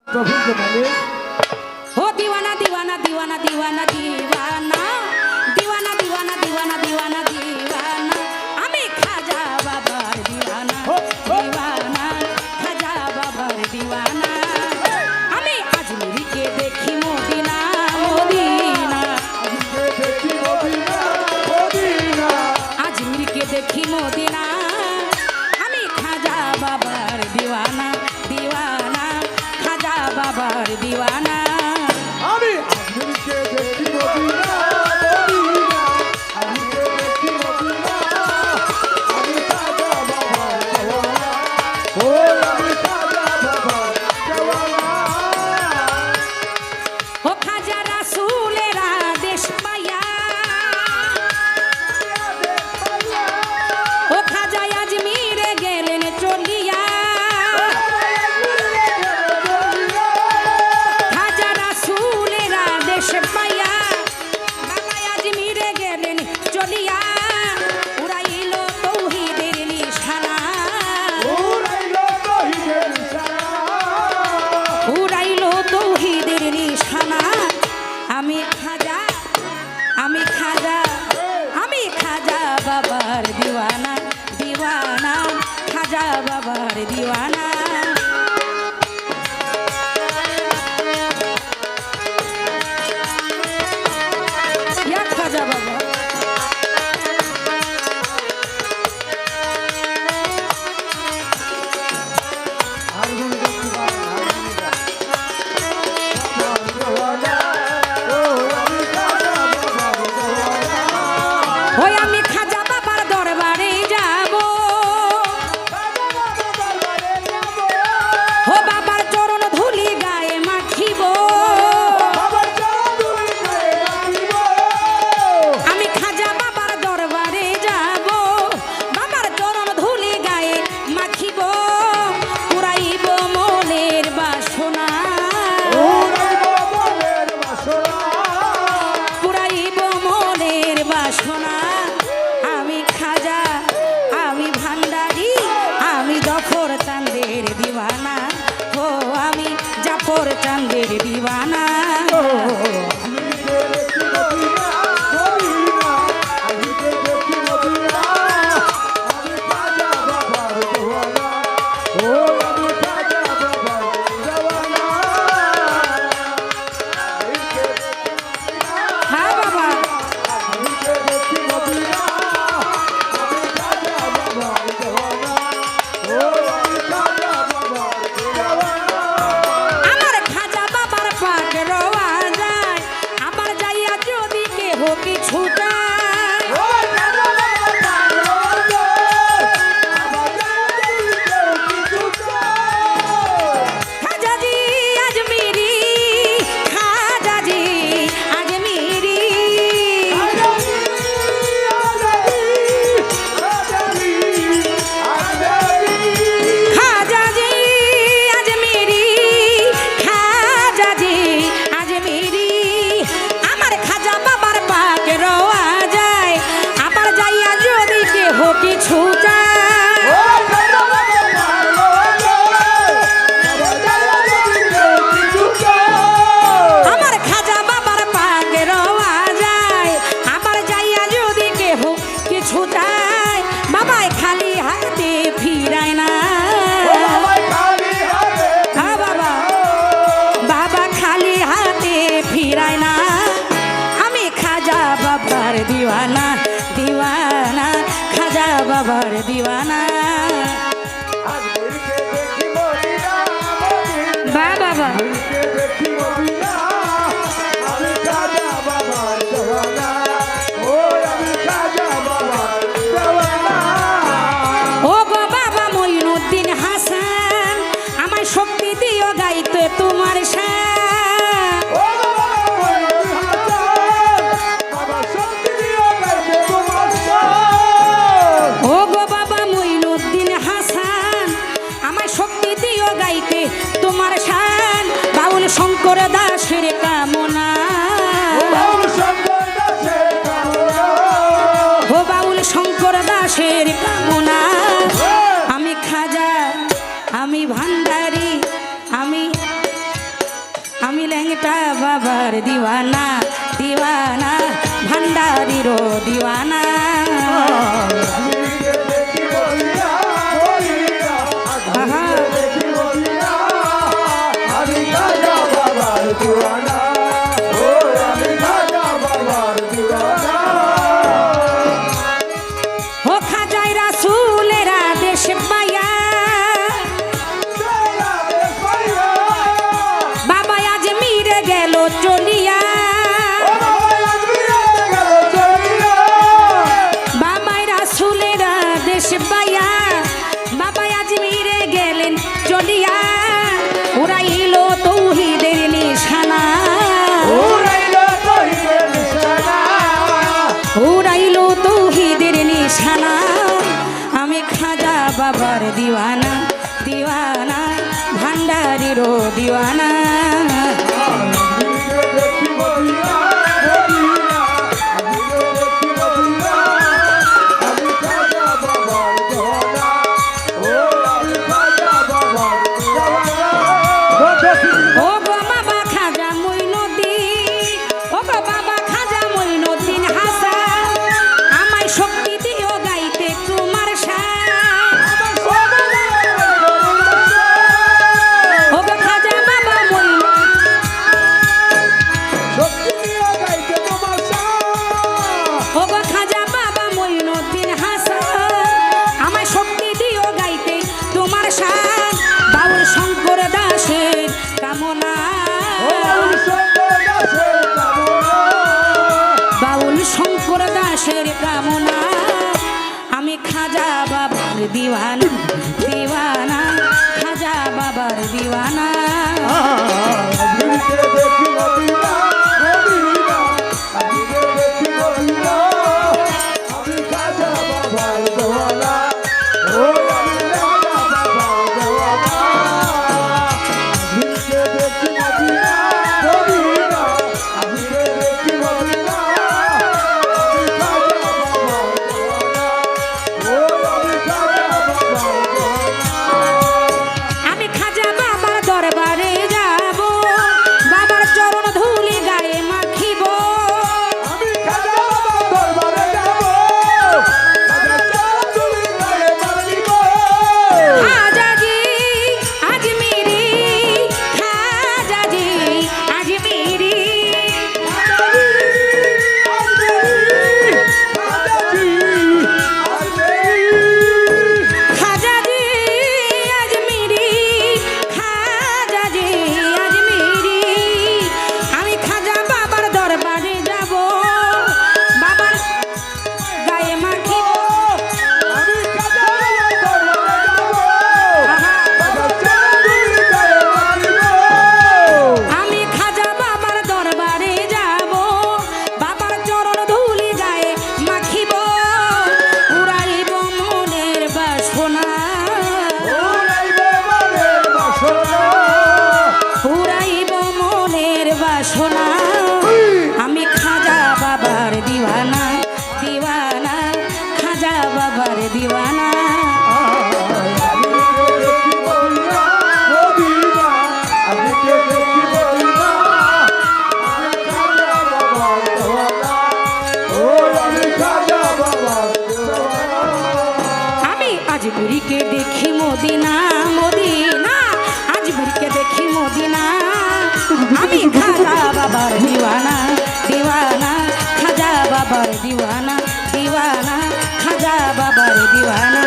हो दीवाना दीवाना दीवाना दीवाना दीवाना दीवाना दीवाना दीवाना दीवाना दीवाना हमें खाजा बाबार दीवाना दीवाना खाजा बाबार दीवाना हमें अजमेर के देखी मोदीना मोदीना अजमेर के देखी मोदीना हमें खाजा बाबार दीवाना दीवाना खाजा बाबार दीवाना बाबार दीवाना दीवाना खाजा बाबार दीवाना या खाजा बाबा चांदेर दीवाना दीवाना दीवाना खाजा बाबार दीवाना बाबा ओ गो बाबा মঈনুদ্দিন হাসান আমায় শক্তি দিও গাইতে তোমার তোমার শান বাউল শঙ্কর দাসের কামনা ও বাউল শঙ্কর দাসের কামনা আমি খাজা আমি ভান্ডারি আমি ল্যাংটা বাবার দিওয়ানা দিওয়ানা ভান্ডারিরও দিওয়ানা ও খাজাই রাসূলেরা দেশ পাইয়া বাবা আজমিরে গেল চলিয়া বাবাই রাসূলেরা দেশ পাইয়া বাবা আজমিরে গেলেন চলিয়া উড়াইল তৌহিদের নিশানা উড়াইল তৌহিদের নিশানা আমি খাজা বাবার দিওয়ানা দিওয়ানা ভান্ডারিরও দিওয়ানা ও গো বাবা খাজা মঈনুদ্দিন ও গো বাবা খাজা মঈনুদ্দিন হাসান আমায় শক্তি দিও গাইতে তোমার শান ও গো খাজা বাবা ও গো খাজা বাবা মঈনুদ্দিন হাসান আমায় শক্তি দিও গাইতে তোমার শান বাউল শঙ্কর দাসের কামনা বাউল শঙ্কর দাসের কামনা আমি খাজা বাবার দিওয়ানা দিওয়ানা খাজা বাবার দিওয়ানা আমি খাজা বাবার দরবারে যাব বাবার চরণ ধুলি গায়ে মাখিব খাজাজি আজমিরি খাজাজি আজমিরি খাজাজি আজমিরি খাজাজি আজমিরি আমি খাজা বাবার দরবারে যাব বাবার গায়ে মাখিব আমি খাজা বাবার দরবারে যাব বাবার চরণ ধুলি গায়ে মাখিব উড়াইব মনের বাসনা উড়াইব মনের বাসনা আমি খাজা বাবার দিওয়ানা দিওয়ানা খাজা বাবার দিওয়ানা আমি আজমিরকে দেখি মদিনা মদিনা আজমিরকে দেখি মদিনা আমি খাজা বাবার দিওয়ানা দিওয়ানা খাজা বাবার দিওয়ানা দিওয়ানা খাজা বাবার দিওয়ানা